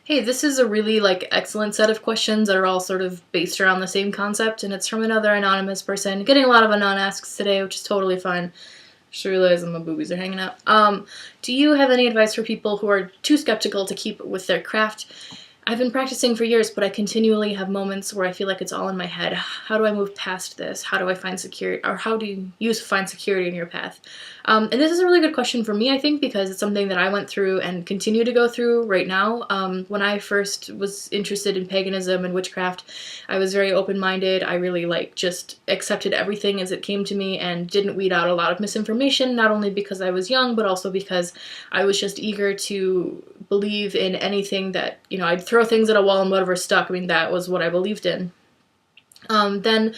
Hey, this is a really excellent set of questions that are all sort of based around the same concept, and it's from another anonymous person. Getting a lot of anon asks today, which is totally fine. Just realized my boobies are hanging out. Do you have any advice for people who are too skeptical to keep with their craft? I've been practicing for years, but I continually have moments where I feel like it's all in my head. How do I move past this? How do I find security, or how do you find security in your path? And this is a really good question for me, I think, because it's something that I went through and continue to go through right now. When I first was interested in paganism and witchcraft, I was very open-minded. I really just accepted everything as it came to me and didn't weed out a lot of misinformation, not only because I was young, but also because I was just eager to believe in anything that, I'd throw things at a wall and whatever stuck. I mean, that was what I believed in. Then,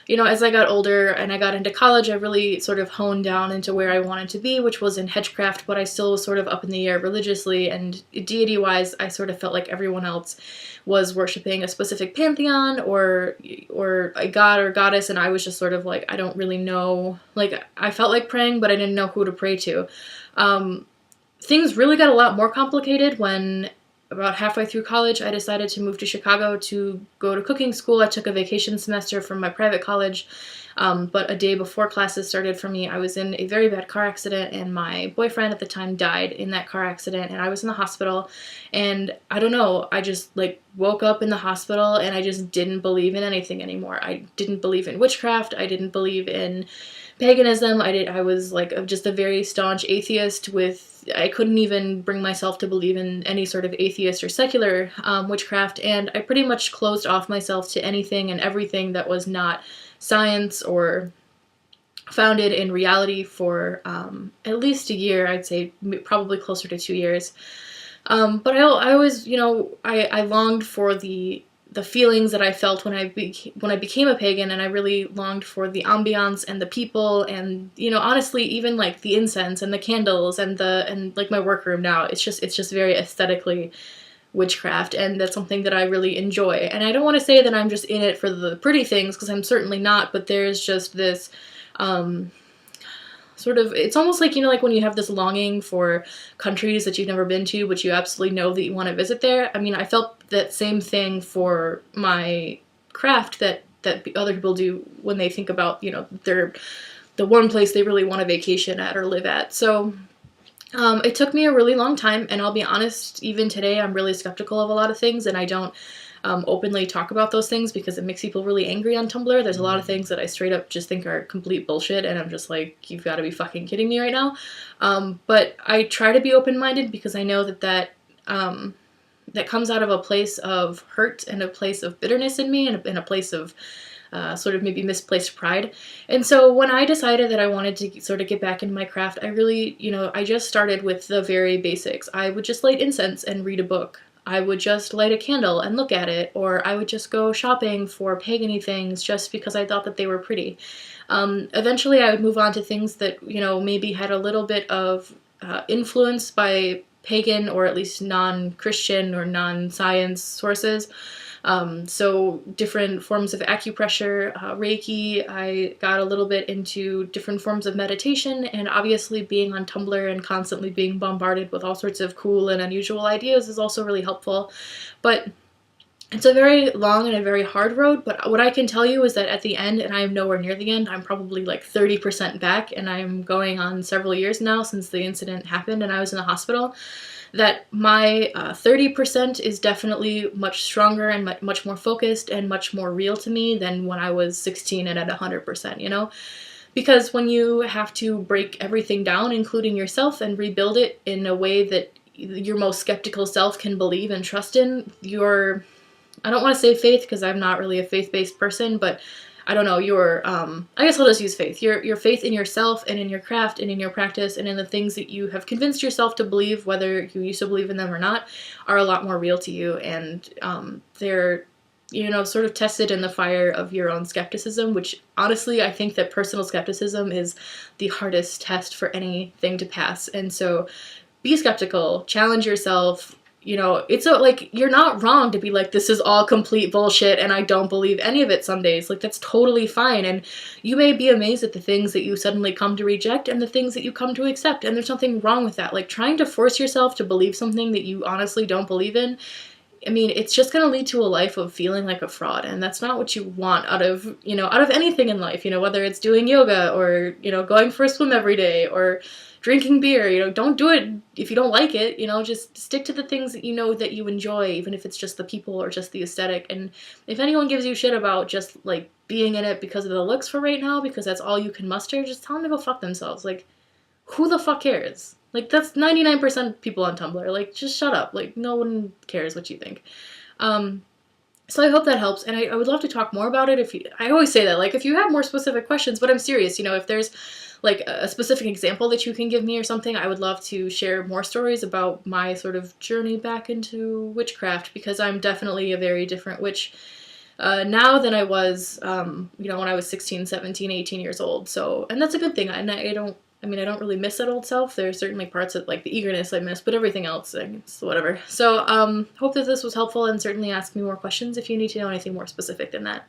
as I got older and I got into college, I really sort of honed down into where I wanted to be, which was in Hedgecraft, but I still was sort of up in the air religiously, and deity-wise, I sort of felt like everyone else was worshipping a specific pantheon or a god or goddess, and I was just sort of like, I don't really know. I felt like praying, but I didn't know who to pray to. Things really got a lot more complicated when about halfway through college, I decided to move to Chicago to go to cooking school. I took a vacation semester from my private college, but a day before classes started for me, I was in a very bad car accident, and my boyfriend at the time died in that car accident, and I was in the hospital, and I don't know, I just woke up in the hospital, and I just didn't believe in anything anymore. I didn't believe in witchcraft. I didn't believe in paganism. I was just a very staunch atheist I couldn't even bring myself to believe in any sort of atheist or secular witchcraft, and I pretty much closed off myself to anything and everything that was not science or founded in reality for at least a year. I'd say probably closer to 2 years. But I always, I longed for the feelings that I felt when I became a pagan, and I really longed for the ambiance and the people, and honestly, even the incense and the candles and my workroom now. It's just very aesthetically witchcraft, and that's something that I really enjoy. And I don't want to say that I'm just in it for the pretty things, because I'm certainly not. But there's just this sort of, it's almost like, when you have this longing for countries that you've never been to, but you absolutely know that you want to visit there. I mean, I felt that same thing for my craft that other people do when they think about, the one place they really want to vacation at or live at. So it took me a really long time, and I'll be honest, even today, I'm really skeptical of a lot of things, and I don't openly talk about those things because it makes people really angry on Tumblr. There's a lot of things that I straight up just think are complete bullshit, and I'm just like, you've got to be fucking kidding me right now. But I try to be open-minded because I know that comes out of a place of hurt and a place of bitterness in me, and a place of sort of maybe misplaced pride. And so when I decided that I wanted to sort of get back into my craft, I really, I just started with the very basics. I would just light incense and read a book. I would just light a candle and look at it, or I would just go shopping for pagan-y things just because I thought that they were pretty. Eventually I would move on to things that, maybe had a little bit of influence by pagan or at least non-Christian or non-science sources. So different forms of acupressure, Reiki. I got a little bit into different forms of meditation, and obviously being on Tumblr and constantly being bombarded with all sorts of cool and unusual ideas is also really helpful. But it's a very long and a very hard road, but what I can tell you is that at the end, and I am nowhere near the end, I'm probably 30% back, and I'm going on several years now since the incident happened and I was in the hospital, that my 30% is definitely much stronger and much more focused and much more real to me than when I was 16 and at 100%, Because when you have to break everything down, including yourself, and rebuild it in a way that your most skeptical self can believe and trust in, I don't want to say faith because I'm not really a faith-based person, but I don't know, I guess I'll just use faith. Your faith in yourself and in your craft and in your practice and in the things that you have convinced yourself to believe, whether you used to believe in them or not, are a lot more real to you, and they're, sort of tested in the fire of your own skepticism, which honestly, I think that personal skepticism is the hardest test for anything to pass. And so be skeptical, challenge yourself. It's you're not wrong to be like, this is all complete bullshit and I don't believe any of it some days. That's totally fine. And you may be amazed at the things that you suddenly come to reject and the things that you come to accept. And there's nothing wrong with that. Trying to force yourself to believe something that you honestly don't believe in I mean, it's just going to lead to a life of feeling like a fraud, and that's not what you want out of, out of anything in life, whether it's doing yoga or, going for a swim every day or drinking beer, don't do it if you don't like it, just stick to the things that that you enjoy, even if it's just the people or just the aesthetic. And if anyone gives you shit about just, like, being in it because of the looks for right now, because that's all you can muster, just tell them to go fuck themselves. Like, who the fuck cares? Like, that's 99% of people on Tumblr. Like, just shut up. Like, no one cares what you think. So I hope that helps, and I would love to talk more about it. I always say that, like, if you have more specific questions, but I'm serious, if there's, like, a specific example that you can give me or something, I would love to share more stories about my sort of journey back into witchcraft, because I'm definitely a very different witch now than I was, when I was 16, 17, 18 years old. So, and that's a good thing, and I don't really miss that old self. There's certainly parts of, like, the eagerness I miss, but everything else, it's whatever. So, hope that this was helpful, and certainly ask me more questions if you need to know anything more specific than that.